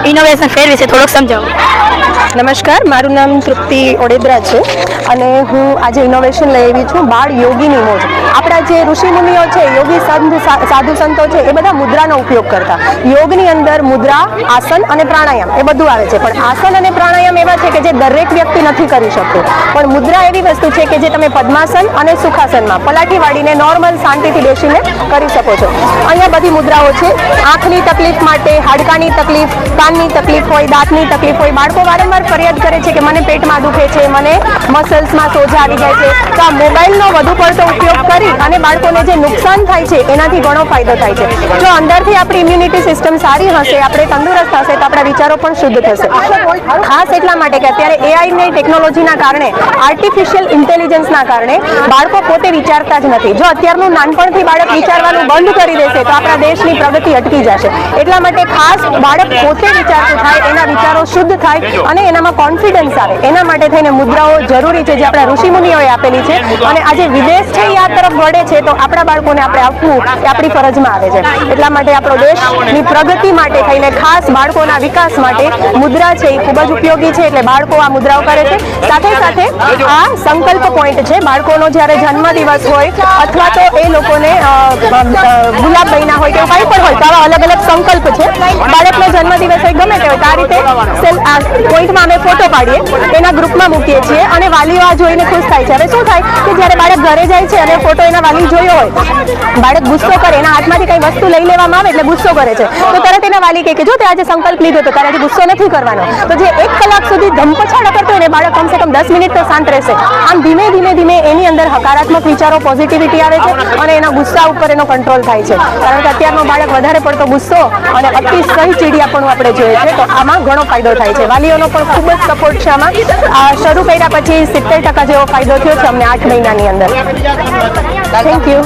Innovation ફેર વિશે થોડુંક સમજાવો. નમસ્કાર, મારું નામ તૃપ્તિ ઓડેદરા છે અને હું આજે ઇનોવેશન લઈ આવી છું બાળ યોગીની મોજ. આપણા જે ઋષિમુનિઓ છે, યોગી સંત સાધુ સંતો છે, એ બધા મુદ્રાનો ઉપયોગ કરતા. યોગની અંદર મુદ્રા, આસન અને પ્રાણાયામ એ બધું આવે છે, પણ આસન અને પ્રાણાયામ એવા છે કે જે દરેક વ્યક્તિ નથી કરી શકતો. પણ મુદ્રા એવી વસ્તુ છે કે જે તમે પદ્માસન અને સુખાસનમાં પલાઠી વાળીને નોર્મલ શાંતિથી બેસીને કરી શકો છો. અહીંયા બધી મુદ્રાઓ છે. આંખની તકલીફ માટે, હાડકાની તકલીફ, કાનની તકલીફ હોય, દાંતની તકલીફ હોય, બાળકો વારંવાર ફરિયાદ કરે છે કે મને પેટમાં દુખે છે, મને મસલ્સમાં સોજા આવી જાય છે. તો આ મોબાઈલનો વધુ પડતો ઉપયોગ કરી અને બાળકોને જે નુકસાન થાય છે એનાથી ઘણો ફાયદો થાય છે. જો અંદરથી આપણી ઇમ્યુનિટી સિસ્ટમ સારી હશે, આપણે તંદુરસ્ત હશે, તો આપણા વિચારો પણ શુદ્ધ થશે. ખાસ એટલા માટે કે અત્યારે એઆઈની ટેકનોલોજીના કારણે, આર્ટિફિશિયલ ઇન્ટેલિજન્સના કારણે બાળકો પોતે વિચારતા જ નથી. જો અત્યારનું નાનપણથી બાળક વિચારવાનું બંધ કરી દેશે તો આપણા દેશની પ્રગતિ અટકી જશે. એટલા માટે ખાસ બાળક પોતે વિચારતું થાય, એના વિચારો શુદ્ધ થાય અને એનામાં કોન્ફિડન્સ આવે, એના માટે થઈને મુદ્રાઓ જરૂરી છે, જે આપણા ઋષિમુનિઓએ આપેલી છે. અને આજે વિદેશ છે એ આ તરફ વળે છે, તો આપણા બાળકોને આપણે આપવું એ આપણી ફરજમાં આવે છે. એટલા માટે આપણો દેશની પ્રગતિ માટે થઈને ખાસ બાળકોના વિકાસ માટે મુદ્રા છે એ ખૂબ જ ઉપયોગી છે. એટલે બાળકો આ મુદ્રાઓ કરે છે. સાથે સાથે આ સંકલ્પ પોઈન્ટ છે. બાળકોનો જ્યારે જન્મદિવસ હોય અથવા તો એ લોકોને ગુલાબ બન્યા હોય કે કંઈ પણ હોય, તો આવા અલગ અલગ સંકલ્પ છે. બાળકનો જન્મદિવસ હોય, ગમે તે હોય, તો આ રીતે પોઈન્ટમાં અમે ફોટો પાડીએ, એના ગ્રુપમાં મૂકીએ છીએ અને વાલીઓ આ જોઈને ખુશ થાય છે. હવે શું થાય કે જ્યારે બાળક ઘરે જાય છે અને ફોટો એના વાલી જોયો હોય, બાળક ગુસ્સો કરે, એના હાથમાંથી કંઈ વસ્તુ લઈ લેવામાં આવે એટલે ગુસ્સો કરે છે, તો તરત એના વાલી કહે કે જો તે આજે સંકલ્પ લીધો તો તારે આજે ગુસ્સો નથી કરવાનો. તો જે 1 કલાક સુધી ધમપછાડા કરતો હોય ને, બાળક કમસે કમ 10 મિનિટ તો શાંત રહેશે. આમ ધીમે ધીમે એની અંદર હકારાત્મક વિચારો, પોઝિટિવિટી આવે છે અને એના ગુસ્સા ઉપર એનો કંટ્રોલ થાય છે. કારણ કે અત્યારનો બાળક વધારે પડતો ગુસ્સો અને અતિશય ચીડિયાપણું આપણે જોઈએ છે, તો આમાં ઘણો ફાયદો થાય છે. વાલીઓનો પણ ખૂબ જ સપોર્ટ છે આમાં. શરૂ કર્યા પછી 70% જેવો ફાયદો થયો છે અમને 8 મહિનાની અંદર. Thank you.